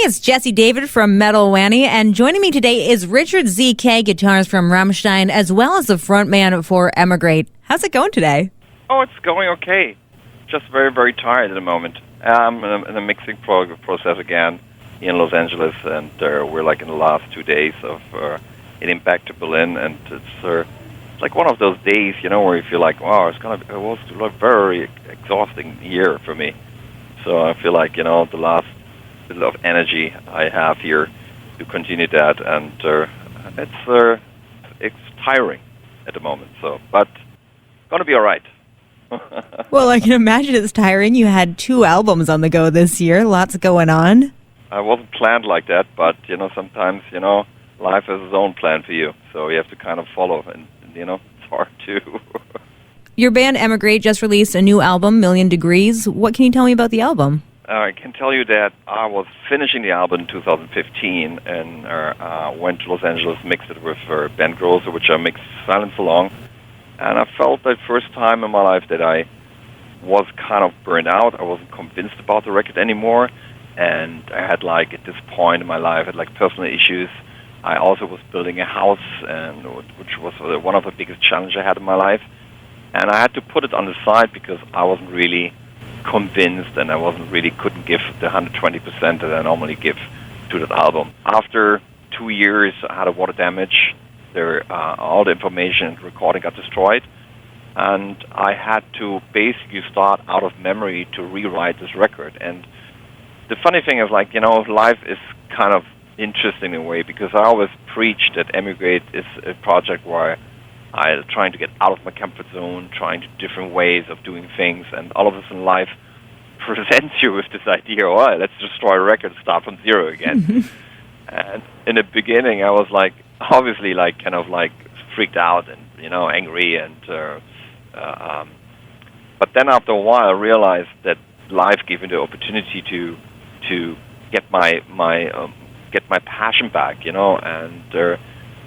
it's Jessie David from Metal Wani, and joining me today is Richard ZK, guitarist from Rammstein, as well as the frontman for Emigrate. How's it going today? Oh, it's going okay. Just very, very tired at the moment. I'm in the mixing process again in Los Angeles, and we're like in the last 2 days of getting back to Berlin, and it's like one of those days, where you feel like, wow, it was a very exhausting year for me. So I feel like, the last bit of energy I have here to continue that, and it's tiring at the moment. So, but gonna be all right. Well, I can imagine it's tiring. You had 2 albums on the go this year. Lots going on. I wasn't planned like that, but sometimes life has its own plan for you, so you have to kind of follow, and it's hard too. Your band Emigrate just released a new album, Million Degrees. What can you tell me about the album? I can tell you that I was finishing the album in 2015 and went to Los Angeles, mixed it with Ben Grosse, which I mixed Silence Along. And I felt that first time in my life that I was kind of burned out. I wasn't convinced about the record anymore. And I had, at this point in my life, I had, personal issues. I also was building a house, and which was one of the biggest challenges I had in my life. And I had to put it on the side because I wasn't really convinced, and I couldn't give the 120% that I normally give to that album. After 2 years, I had a water damage. All the information and recording got destroyed, and I had to basically start out of memory to rewrite this record. And the funny thing is, life is kind of interesting in a way, because I always preach that Emigrate is a project where I'm trying to get out of my comfort zone, trying to different ways of doing things, and all of a sudden life presents you with this idea, well, let's destroy a record, start from zero again. And in the beginning, I was obviously freaked out and angry, and but then after a while I realized that life gave me the opportunity to get my passion back, and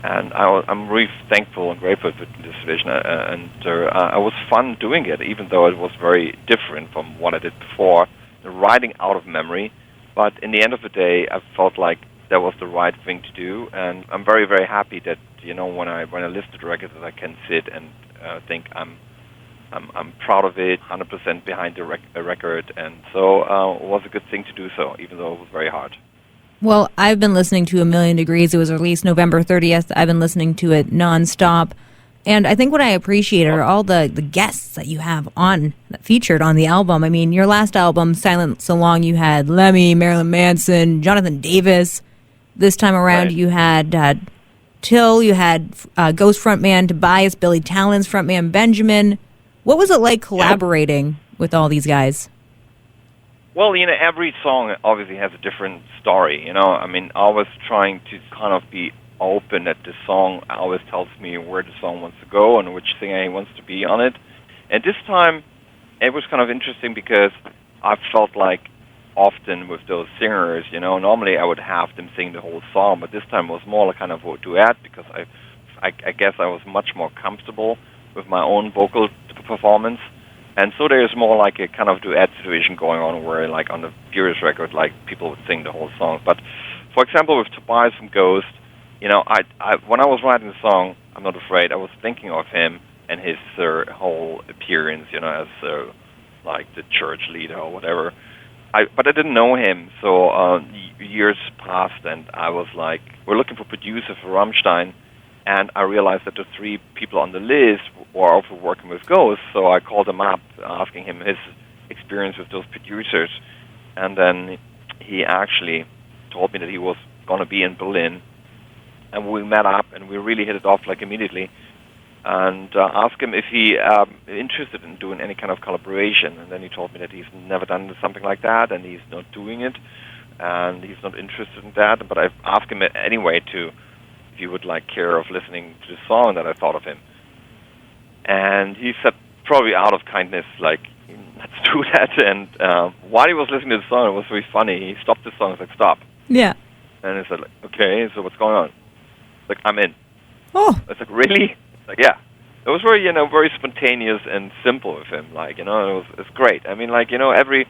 I'm really thankful and grateful for this situation, and it was fun doing it, even though it was very different from what I did before, writing out of memory. But in the end of the day, I felt like that was the right thing to do, and I'm very, very happy that when I listed the record, that I can sit and think I'm proud of it, 100% behind the record, and so it was a good thing to do so, even though it was very hard. Well, I've been listening to A Million Degrees. It was released November 30th. I've been listening to it nonstop. And I think what I appreciate are all the guests that you have that featured on the album. I mean, your last album, Silence Along, you had Lemmy, Marilyn Manson, Jonathan Davis. This time around, right, you had Till, you had Ghost frontman Tobias, Billy Talent's frontman Benjamin. What was it like collaborating with all these guys? Well, every song obviously has a different story, I mean, always trying to kind of be open that the song always tells me where the song wants to go and which singer he wants to be on it. And this time, it was kind of interesting because I felt like often with those singers, normally I would have them sing the whole song, but this time it was more kind of a duet, because I guess I was much more comfortable with my own vocal performance. And so there's more like a kind of duet situation going on where, on the Furious record, people would sing the whole song. But, for example, with Tobias from Ghost, when I was writing the song, I'm Not Afraid, I was thinking of him and his whole appearance, as the church leader or whatever. But I didn't know him, so years passed, and I was we're looking for producer for Rammstein, and I realized that the 3 people on the list were also working with Ghost, so I called him up, asking him his experience with those producers, and then he actually told me that he was going to be in Berlin, and we met up, and we really hit it off immediately, and asked him if he interested in doing any kind of collaboration, and then he told me that he's never done something like that, and he's not doing it, and he's not interested in that, but I asked him anyway if he would care of listening to the song that I thought of him. And he said, probably out of kindness, let's do that. And while he was listening to the song, it was really funny. He stopped the song and said, stop. Yeah. And he said, okay, so what's going on? I'm in. Oh. I said, really? Yeah. It was very, very spontaneous and simple with him. It's great. I mean, every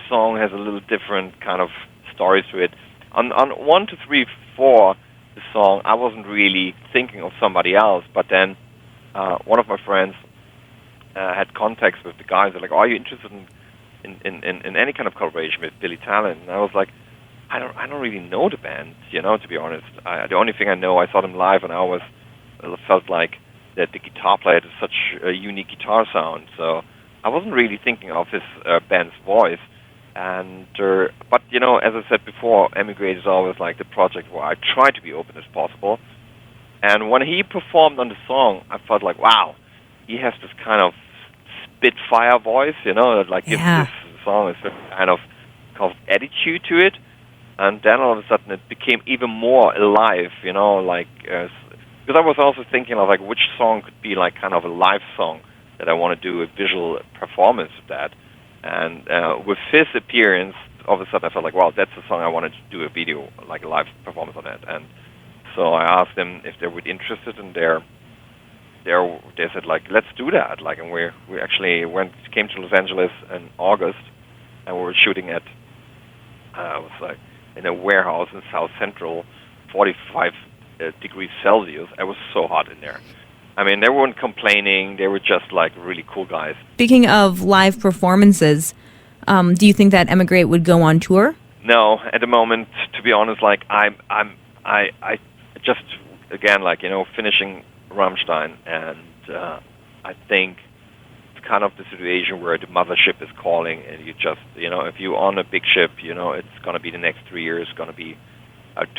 song has a little different kind of stories to it. On 1, 2, 3, 4, the song, I wasn't really thinking of somebody else, but then one of my friends had contacts with the guys. They're like, "Are you interested in any kind of collaboration with Billy Talent?" And I was like, I don't really know the band, to be honest. The only thing I know, I saw them live, and I always felt like that the guitar player had such a unique guitar sound. So I wasn't really thinking of his band's voice. And but as I said before, Emigrate is always like the project where I try to be open as possible. And when he performed on the song, I felt like, wow, he has this kind of spitfire voice, that like gives this song a certain kind of attitude to it. And then all of a sudden it became even more alive, because I was also thinking of like which song could be like kind of a live song that I want to do a visual performance of that. And with his appearance, all of a sudden I felt like, wow, that's the song I wanted to do a video, like a live performance on that. And so I asked them if they would be interested, and they said like, let's do that. Like, and we actually came to Los Angeles in August, and we were shooting at it was like in a warehouse in South Central, 45 degrees Celsius. It was so hot in there. I mean, they weren't complaining. They were just like really cool guys. Speaking of live performances, do you think that Emigrate would go on tour? No, at the moment, to be honest, like I just again like finishing Rammstein, and I think it's kind of the situation where the mothership is calling, and you just if you're on a big ship, it's going to be the next 3 years going to be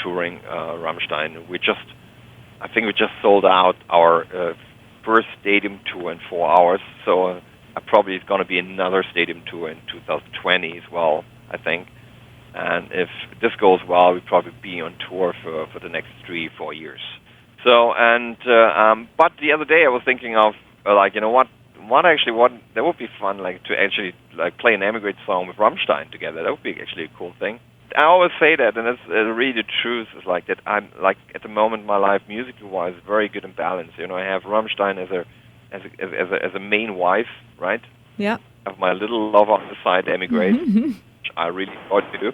touring Rammstein. I think we just sold out our first stadium tour in 4 hours, so probably it's going to be another stadium tour in 2020 as well, I think. And if this goes well, we'll probably be on tour for the next 3-4 years. So, but the other day I was thinking of, that would be fun, like to actually like play an Emigrate song with Rammstein together. That would be actually a cool thing. I always say that, and it's really the truth is like that. I'm like at the moment my life musically-wise is very good and balanced. I have Rammstein as a main wife, right? Yeah. I have my little lover on the side, Emigrate, which I really enjoy to do.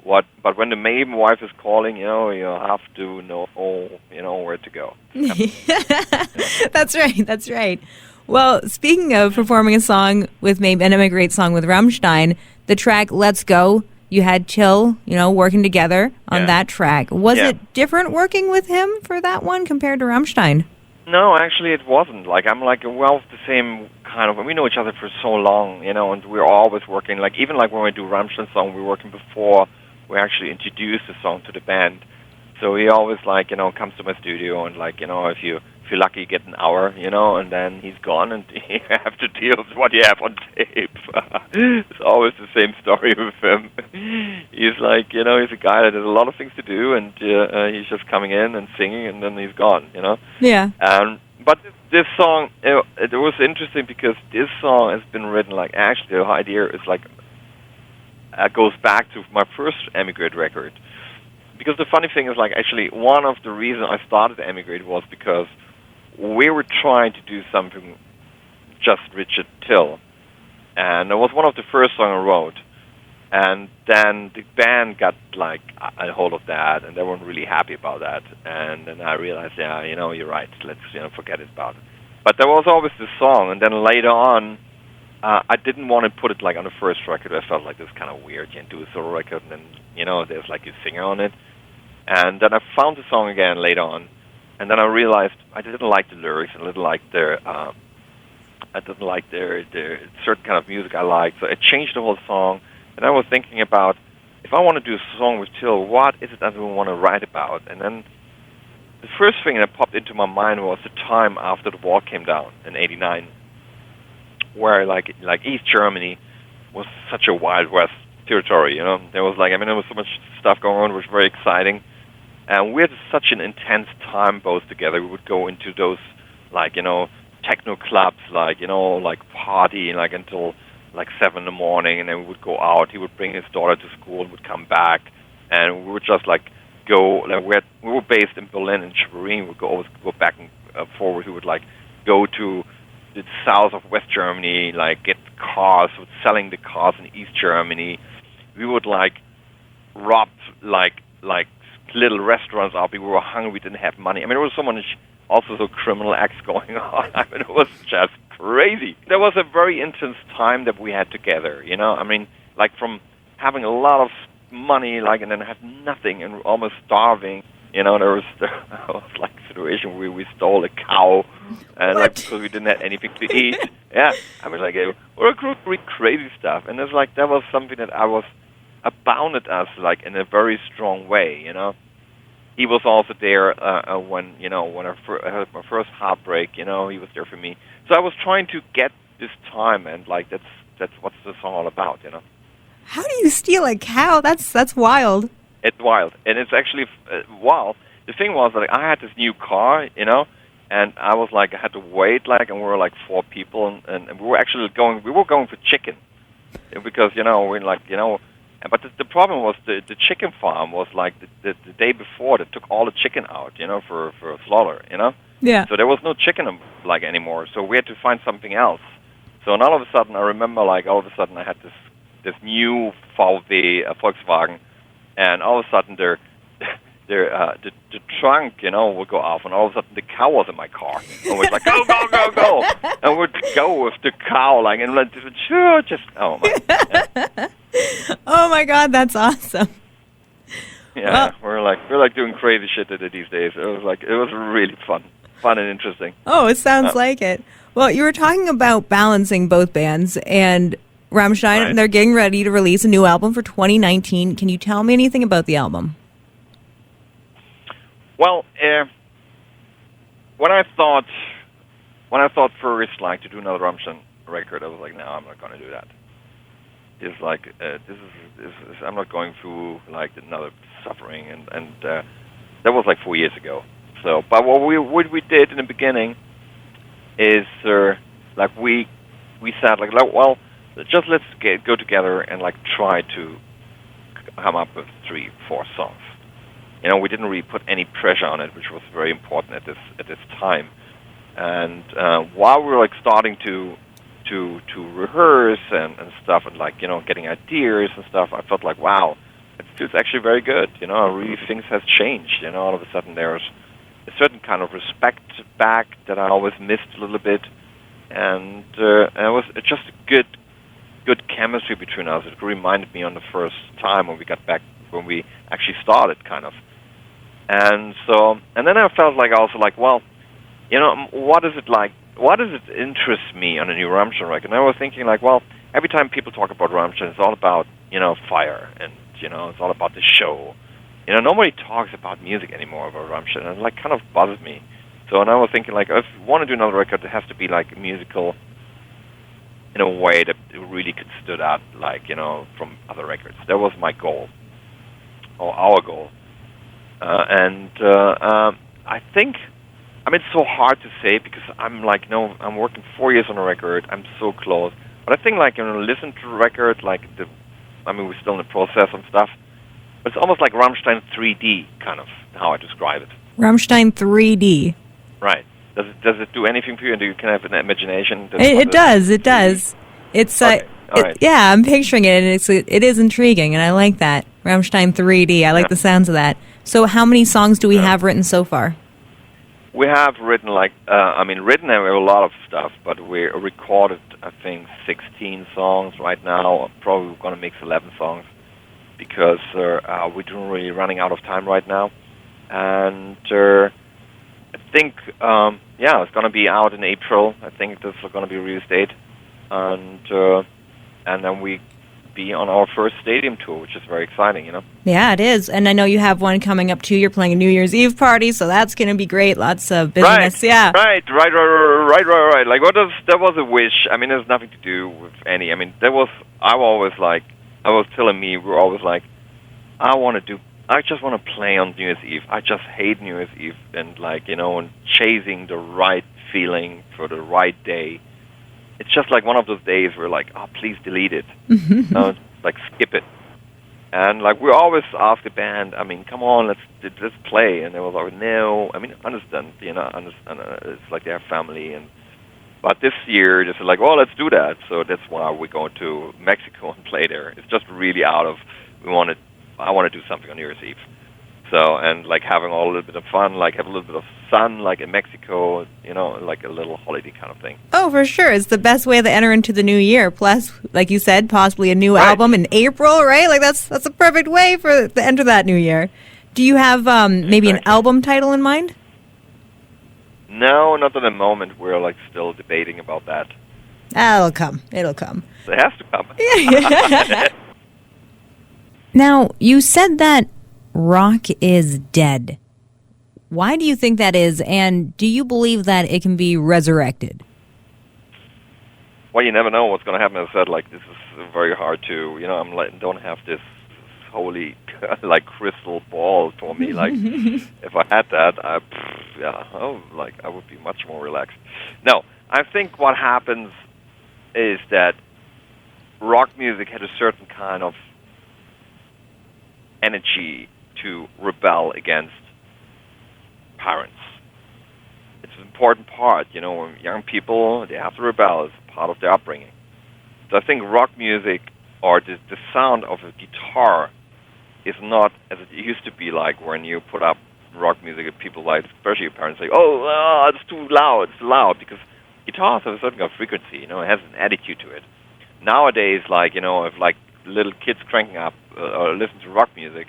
But when the main wife is calling, you have to know where to go. That's right. That's right. Well, speaking of performing a song with maybe an Emigrate song with Rammstein, the track "Let's Go." You had Till, working together on that track. Was it different working with him for that one compared to Rammstein? No, actually it wasn't. Like, I'm like, the same kind of, we know each other for so long, and we're always working. Like, even like when we do Rammstein song, we're working before we actually introduce the song to the band. So he always like, comes to my studio, and like, if you're lucky, you get an hour, and then he's gone, and you have to deal with what you have on tape. It's always the same story with him. He's like, he's a guy that has a lot of things to do, and he's just coming in and singing, and then he's gone, Yeah. But this song, it was interesting because this song has been written, like, actually the idea is like, goes back to my first Emigrate record. Because the funny thing is, like, actually, one of the reasons I started Emigrate was because we were trying to do something just Richard Till. And it was one of the first songs I wrote. And then the band got, like, a hold of that, and they weren't really happy about that. And then I realized, you're right, let's, forget about it. But there was always this song, and then later on, I didn't want to put it, like, on the first record. I felt like this kind of weird. You can't do a solo record, and then, there's, like, a singer on it. And then I found the song again later on, and then I realized I didn't like the lyrics, and I didn't like their certain kind of music I liked. So I changed the whole song, and I was thinking about, if I want to do a song with Till, what is it I want to write about? And then the first thing that popped into my mind was the time after the wall came down in '89, where like East Germany was such a Wild West territory. There was there was so much stuff going on, which was very exciting. And we had such an intense time both together. We would go into those, techno clubs, party, until 7 in the morning, and then we would go out. He would bring his daughter to school and would come back, and we would just, go, we were based in Berlin and Schwerin. We would always go back and forward. We would, go to the south of West Germany, get cars, selling the cars in East Germany. We would, robbed like little restaurants out. We were hungry, we didn't have money. I mean, there was so much also so criminal acts going on. I mean, it was just crazy. There was a very intense time that we had together, you know. I mean, like from having a lot of money, like, and then have nothing and almost starving. You know, there was like a situation where we stole a cow, and like because we didn't have anything to eat. Yeah, I mean, like, we're really crazy stuff, and it's like that was something that I was abounded us like in a very strong way. You know, he was also there when I had my first heartbreak. You know, he was there for me. So I was trying to get this time, and like that's what the song all about. You know. How do you steal a cow? That's wild. It's wild, and it's actually wild. The thing was that I had this new car, you know, and I was like, I had to wait, like, and we were like 4 people, and we were actually going for chicken, because we're like, but the problem was the chicken farm was like the day before they took all the chicken out, for slaughter, Yeah. So there was no chicken like anymore, so we had to find something else. So and all of a sudden, I remember like all of a sudden I had this new VW Volkswagen. And all of a sudden, the trunk, would go off, and all of a sudden the cow was in my car, and we're like, go, go, go, go, and we'd go with the cow, like, and like, just oh my, yeah. Oh my God, that's awesome. Yeah, we're like doing crazy shit these days. It was really fun and interesting. Oh, it sounds like it. Well, you were talking about balancing both bands, and Rammstein, Right. They're getting ready to release a new album for 2019. Can you tell me anything about the album? Well, when I thought first, like, to do another Rammstein record, I was like, no, I'm not going to do that. It's like this is I'm not going through like another suffering, and that was like 4 years ago. So, but what we did in the beginning is like we said like, well, just let's go together and like try to come up with 3-4 songs. We didn't really put any pressure on it, which was very important at this time. And while we were like starting to rehearse and stuff, and like getting ideas and stuff, I felt like, wow, it feels actually very good. Really things has changed. All of a sudden there's a certain kind of respect back that I always missed a little bit, and it was just a good chemistry between us. It reminded me on the first time when we got back, when we actually started, kind of. And so, and then I felt like also like, well, what is it like? What does it interest me on a new Rammstein record? And I was thinking like, well, every time people talk about Rammstein, it's all about fire, and it's all about the show. Nobody talks about music anymore about Rammstein, and it like kind of bothers me. So, and I was thinking like, if you want to do another record, it has to be like musical in a way that it really could stood out, like, from other records. That was my goal, or our goal. I think, I mean, it's so hard to say because I'm like, I'm working 4 years on a record. I'm so close. But I think, like, listen to the record, like, we're still in the process and stuff. But it's almost like Rammstein 3D, kind of, how I describe it. Rammstein 3D. Right. Does it do anything for you? Do you kind of have an imagination? It does. It's okay. All right. Yeah, I'm picturing it, and it is intriguing, and I like that. Rammstein 3D. I like the sounds of that. So, how many songs do we have written so far? We have written written a lot of stuff, but we recorded, I think, 16 songs right now. Probably going to mix 11 songs because we're really running out of time right now, and I think, it's going to be out in April. I think this is going to be release date, and then we be on our first stadium tour, which is very exciting, Yeah, it is, and I know you have one coming up too. You're playing a New Year's Eve party, so that's going to be great. Lots of business, right. Yeah. Right. Like, that was a wish. I mean, it has nothing to do with any. I mean, I was telling me, we're always like, I just want to play on New Year's Eve. I just hate New Year's Eve, and like, and chasing the right feeling for the right day. It's just like one of those days where like, oh, please delete it. Like, skip it. And like, we always ask the band, I mean, come on, let's play. And they were like, no. I mean, understand, it's like they have family. But this year, just like, well, let's do that. So that's why we're going to Mexico and play there. It's just really we wanted I want to do something on New Year's Eve. So, and like having a little bit of fun, like have a little bit of sun, like in Mexico, like a little holiday kind of thing. Oh, for sure. It's the best way to enter into the new year. Plus, like you said, possibly a new album in April, right? Like that's a perfect way to enter that new year. Do you have maybe an album title in mind? No, not at the moment. We're like still debating about that. It'll come. It'll come. It has to come. Now, you said that rock is dead. Why do you think that is, and do you believe that it can be resurrected? Well, you never know what's going to happen. As I said, like, this is very hard to, don't have this holy, like, crystal ball for me. Like, if I had that, I would be much more relaxed. No, I think what happens is that rock music had a certain kind of energy to rebel against parents. It's an important part, when young people, they have to rebel as part of their upbringing. So I think rock music, or the sound of a guitar, is not as it used to be, like when you put up rock music and people, like, especially your parents, say, it's too loud, because guitars have a certain kind of frequency, it has an attitude to it. Nowadays, like, if like little kids cranking up or listen to rock music,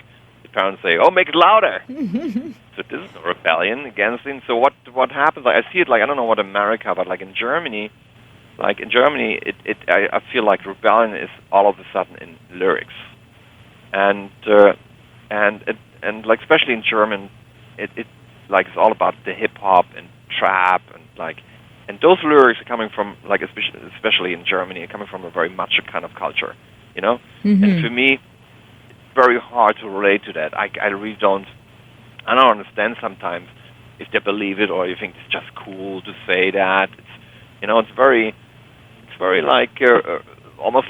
parents say, make it louder. So this is a rebellion against it. So what happens, like, I see it, like, I don't know what America, but like in Germany, I feel like rebellion is all of a sudden in lyrics. And like, especially in German, it like, it's all about the hip hop and trap, and those lyrics are coming from, like, especially in Germany, are coming from a very macho kind of culture, Mm-hmm. And for me, very hard to relate to that. I really don't understand sometimes if they believe it or you think it's just cool to say that. It's very like almost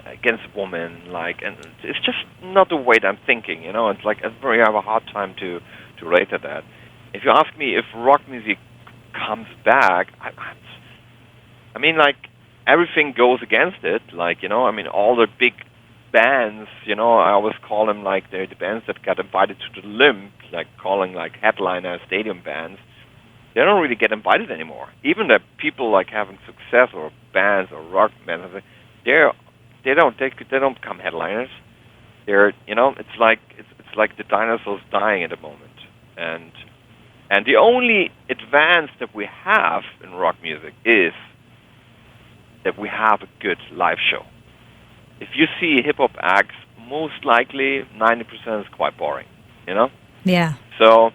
against women, like, and it's just not the way that I'm thinking. It's like I have a hard time to relate to that. If you ask me if rock music comes back, I mean, like, everything goes against it. Like, all the big bands, I always call them, like, the bands that got invited to the Limb, like calling, like, headliner stadium bands. They don't really get invited anymore. Even the people, like, having success, or bands or rock bands, they don't become headliners. They're, it's like the dinosaurs dying at the moment. And the only advance that we have in rock music is that we have a good live show. If you see hip-hop acts, most likely 90% is quite boring, Yeah. So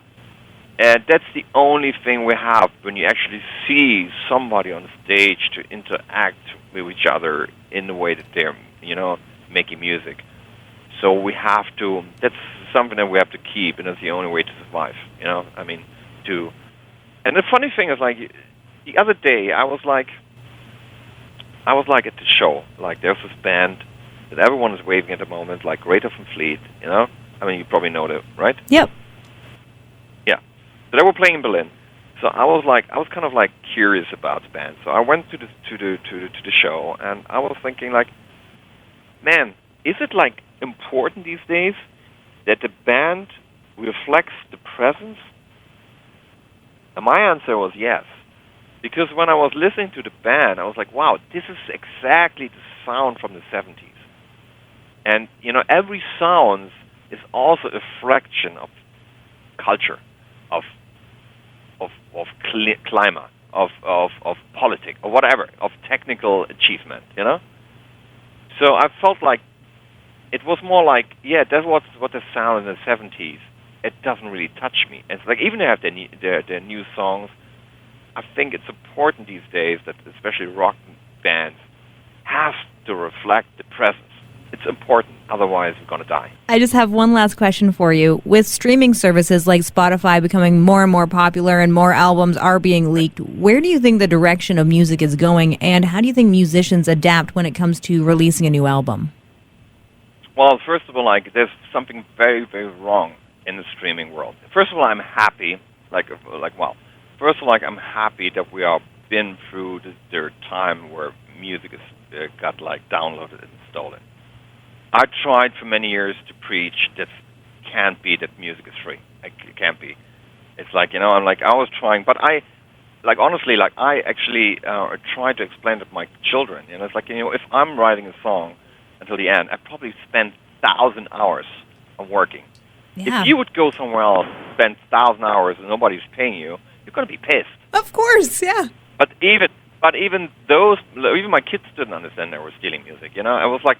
that's the only thing we have when you actually see somebody on stage to interact with each other in the way that they're, making music. So we have to, that's something that we have to keep, and that's the only way to survive, And the funny thing is, like, the other day, I was like at the show, like, there's this band that everyone is waving at the moment, like Greta from Fleet, you probably know that, right? Yep. Yeah. So they were playing in Berlin. So I was kind of like curious about the band. So I went to the show, and I was thinking, like, man, is it, like, important these days that the band reflects the presence? And my answer was yes. Because when I was listening to the band, I was like, wow, this is exactly the sound from the 70s. And, every sound is also a fraction of culture, of climate, of politics, or whatever, of technical achievement, So I felt like it was more like, that's what the sound in the 70s. It doesn't really touch me. It's like, even they have their new songs, I think it's important these days that especially rock bands have to reflect the presence. It's important, otherwise we're going to die. I just have one last question for you. With streaming services like Spotify becoming more and more popular and more albums are being leaked, where do you think the direction of music is going, and how do you think musicians adapt when it comes to releasing a new album? Well, first of all, like, there's something very, very wrong in the streaming world. First of all, I'm happy, first of all, I'm happy that we have been through the time where music is got, like, downloaded and stolen. I tried for many years to preach that can't be that music is free. It can't be. It's like, I'm like, I was trying, but honestly, I actually try to explain to my children, it's like, if I'm writing a song until the end, I probably spend 1,000 hours on working. Yeah. If you would go somewhere else, spend 1,000 hours and nobody's paying you, you're going to be pissed. Of course, yeah. But even my kids didn't understand they were stealing music. I was like,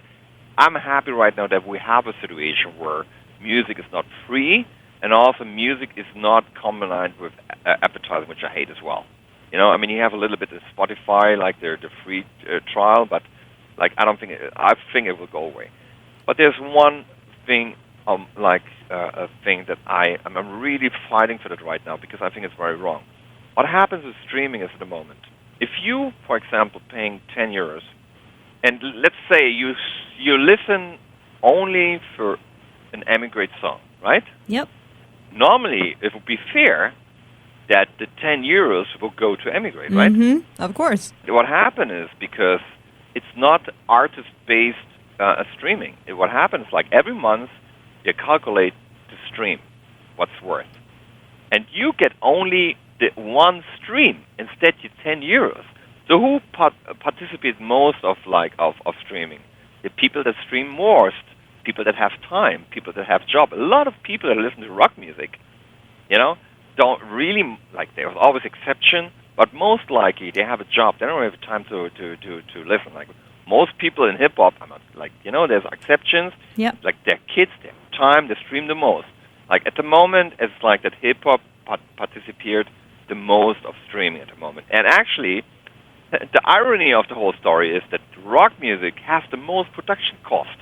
I'm happy right now that we have a situation where music is not free, and also music is not combined with advertising, which I hate as well. You have a little bit of Spotify, like the free trial, but I think it will go away. But there's one thing, a thing that I'm really fighting for that right now because I think it's very wrong. What happens with streaming is at the moment, if you, for example, paying 10 euros, and let's say you listen only for an Emigrate song, right? Yep. Normally, it would be fair that the 10 euros will go to Emigrate, right? Mm-hmm. Of course. What happened is because it's not artist-based streaming. What happens, every month, you calculate the stream, what's worth. And you get only the one stream. Instead, you 10 euros. So who participates most of streaming? The people that stream most, people that have time, people that have job. A lot of people that listen to rock music, don't really, there's always exception, but most likely they have a job. They don't have time to listen. Most people in hip-hop, there's exceptions. Yep. Their kids, they have time, they stream the most. At the moment, it's that hip-hop participated the most of streaming at the moment. And actually, the irony of the whole story is that rock music has the most production cost.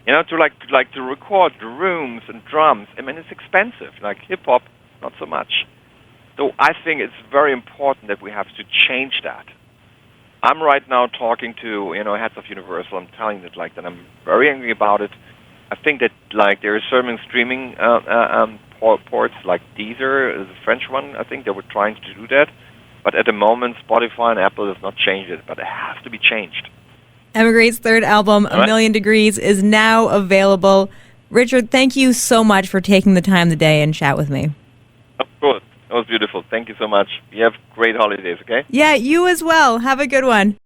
To record the rooms and drums, it's expensive. Hip hop, not so much. So I think it's very important that we have to change that. I'm right now talking to heads of Universal. I'm telling that that I'm very angry about it. I think that there are certain streaming ports like Deezer, the French one. I think they were trying to do that, but at the moment Spotify and Apple has not changed it. But it has to be changed. Emigrate's third album, A Million Degrees, is now available. Richard, thank you so much for taking the time today and chat with me. Of course. That was beautiful. Thank you so much. You have great holidays, okay? Yeah, you as well. Have a good one.